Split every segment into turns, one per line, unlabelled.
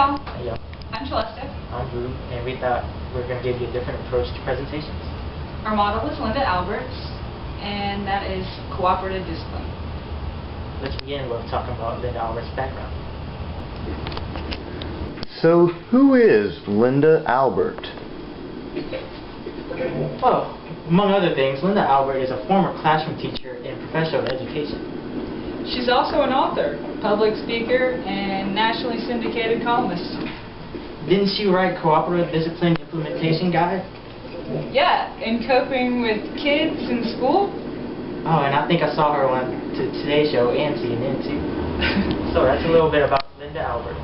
y'all.
Hey, y'all.
I'm Celeste.
I'm Drew, and we thought we were going to give you a different approach to presentations.
Our model is Linda Albert's, and that is cooperative discipline.
Let's begin with talking about Linda Albert's background.
So, who is Linda Albert?
Well, among other things, Linda Albert is a former classroom teacher in professional education.
She's also an author, public speaker, and nationally syndicated columnist.
Didn't she write Cooperative Discipline Implementation Guide?
Yeah, in coping with kids in school.
Oh, and I think I saw her on Today's Show and CNN too. So that's a little bit about Linda Albert.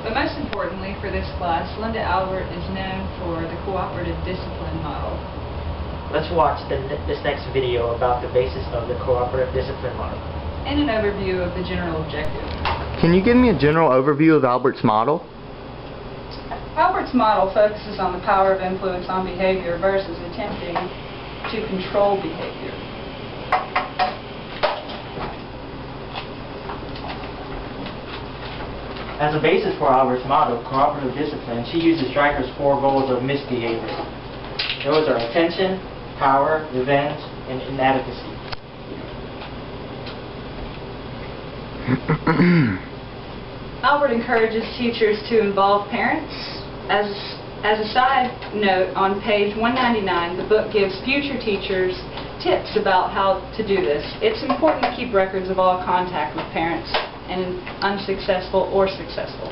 But most importantly for this class, Linda Albert is known for the cooperative discipline model.
Let's watch this next video about the basis of the cooperative discipline model.
And an overview of the general objective.
Can you give me a general overview of Albert's model?
Albert's model focuses on the power of influence on behavior versus attempting to control behavior.
As a basis for Albert's model, cooperative discipline, she uses Stryker's 4 goals of misbehavior. Those are attention, power, revenge, and inadequacy.
Albert encourages teachers to involve parents. As a side note, on page 199, the book gives future teachers tips about how to do this. It's important to keep records of all contact with parents, and unsuccessful or successful.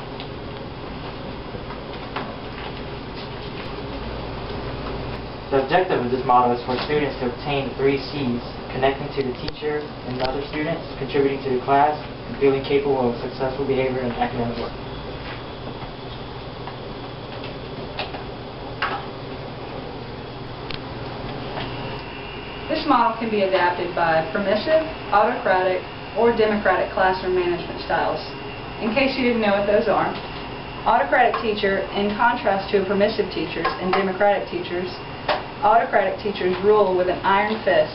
The objective of this model is for students to obtain the 3 C's, connecting to the teacher and other students, contributing to the class, and feeling capable of successful behavior in academic work.
This model can be adapted by permissive, autocratic, or democratic classroom management styles. In case you didn't know what those are, autocratic teacher, in contrast to permissive teachers and democratic teachers, autocratic teachers rule with an iron fist,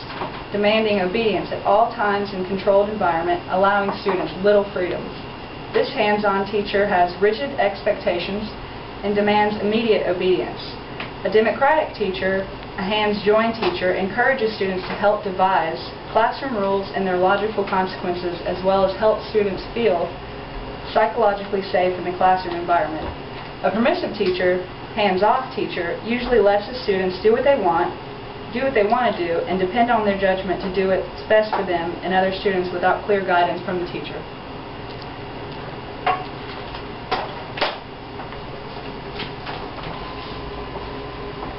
demanding obedience at all times in controlled environment, allowing students little freedom. This hands-on teacher has rigid expectations and demands immediate obedience. A democratic teacher, a hands-joined teacher, encourages students to help devise classroom rules and their logical consequences, as well as help students feel psychologically safe in the classroom environment. A permissive teacher, hands-off teacher, usually lets the students do what they want to do, and depend on their judgment to do what's best for them and other students without clear guidance from the teacher.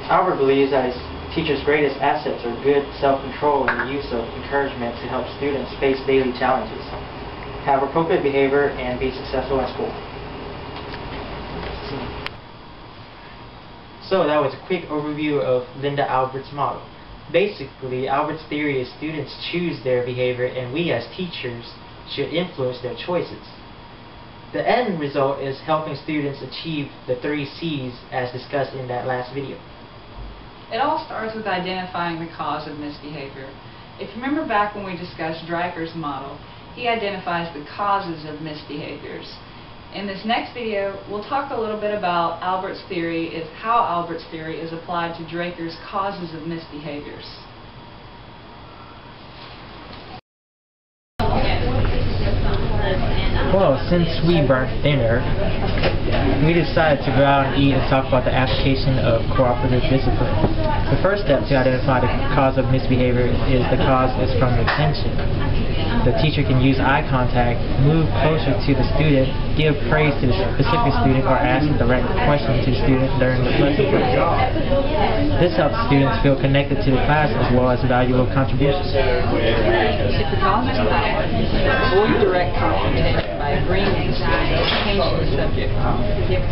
Albert believes that his teacher's greatest assets are good self-control and the use of encouragement to help students face daily challenges, have appropriate behavior, and be successful in school. So that was a quick overview of Linda Albert's model. Basically, Albert's theory is students choose their behavior, and we as teachers should influence their choices. The end result is helping students achieve the 3 C's as discussed in that last video.
It all starts with identifying the cause of misbehavior. If you remember back when we discussed Stryker's model, he identifies the causes of misbehaviors. In this next video, we'll talk a little bit about Albert's theory, how Albert's theory is applied to Draker's causes of misbehaviors.
Well, since we burnt dinner, we decided to go out and eat and talk about the application of cooperative discipline. The first step to identify the cause of misbehavior is the cause is from attention. The teacher can use eye contact, move closer to the student, give praise to the specific student, or ask a direct question to the student during the lesson. This helps students feel connected to the class as well as valuable contributions.
If the cause is power, avoid direct confrontation by agreeing with the student to change the subject.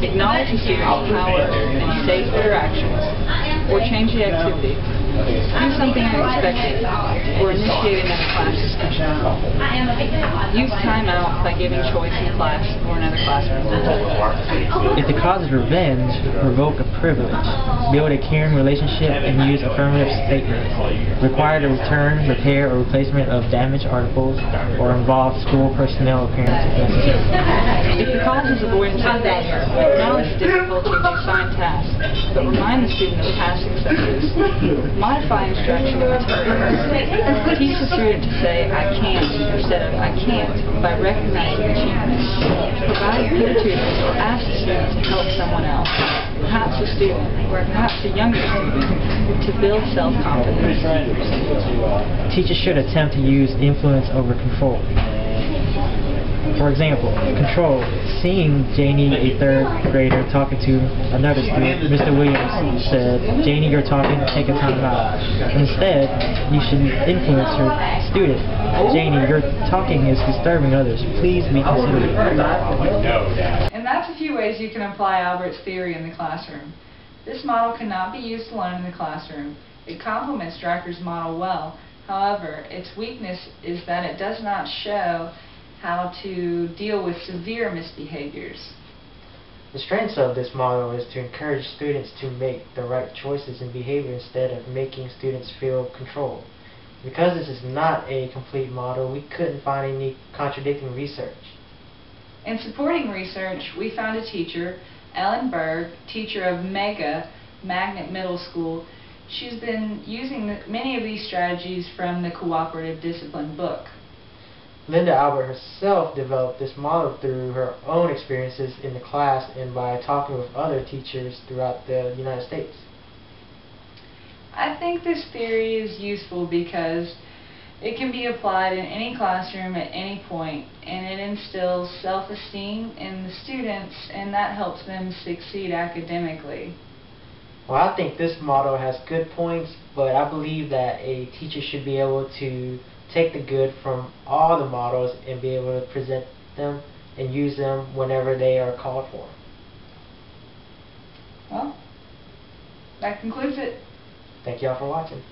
Acknowledge the student's power and state their actions, or change the activity. Do something unexpected, or initiate another class discussion. Use timeout by giving choice in class or another classroom.
If the cause is revenge, revoke a privilege. Build a caring relationship and use affirmative statements. Require the return, repair, or replacement of damaged articles, or involve school personnel or parents if necessary.
If the cause is avoidance of failure, acknowledge the difficulty of the assigned task, but remind the student of past successes. Modify instruction and material. Teach the student to say, I can't, instead of I can't, by recognizing achievements. Provide peer tutors or ask the student to help someone else, perhaps a student, or perhaps a younger student, to build self-confidence.
Teachers should attempt to use influence over control. For example, control. Seeing Janie, a third grader, talking to another student, Mr. Williams said, Janie, you're talking, take a time out. Instead, you should influence your student. Janie, your talking is disturbing others. Please be considerate.
And that's a few ways you can apply Albert's theory in the classroom. This model cannot be used alone in the classroom. It complements Stryker's model well. However, its weakness is that it does not show how to deal with severe misbehaviors.
The strengths of this model is to encourage students to make the right choices in behavior instead of making students feel controlled. Because this is not a complete model, we couldn't find any contradicting research.
In supporting research, we found a teacher, Ellen Berg, teacher of Magnet Middle School. She's been using many of these strategies from the Cooperative Discipline book.
Linda Albert herself developed this model through her own experiences in the class and by talking with other teachers throughout the United States.
I think this theory is useful because it can be applied in any classroom at any point, and it instills self-esteem in the students, and that helps them succeed academically.
Well, I think this model has good points, but I believe that a teacher should be able to take the good from all the models and be able to present them and use them whenever they are called for.
Well, that concludes it.
Thank you all for watching.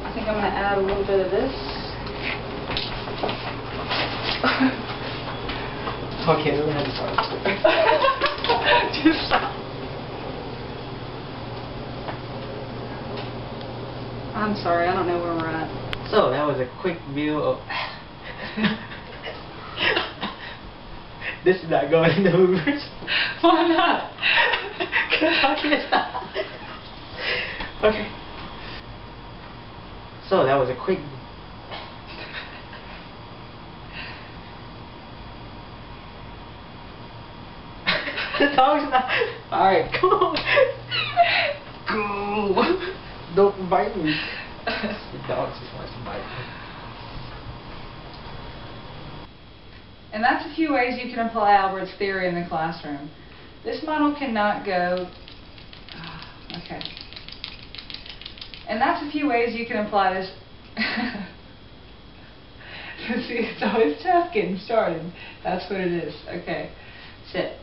I think I'm going to add a little bit of this.
Okay, we're going to start.
Just stop. I'm sorry, I don't know where we're at.
So, that was a quick view of... This is not going in the movers.
Why not?
Because I can't stop. Okay. So, that was a quick... The dog's not... Alright, come on. Go. Don't bite me. The dog just wants to bite me.
And that's a few ways you can apply Albert's theory in the classroom. This model cannot go... Okay. And that's a few ways you can apply this... See, it's always tough getting started. That's what it is. Okay. Sit.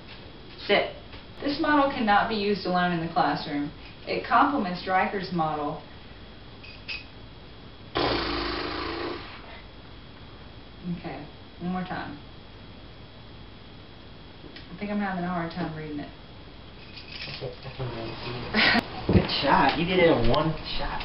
Sit. This model cannot be used alone in the classroom. It complements Stryker's model. Okay. One more time. I think I'm having a hard time reading it.
Good shot. You did it in one shot.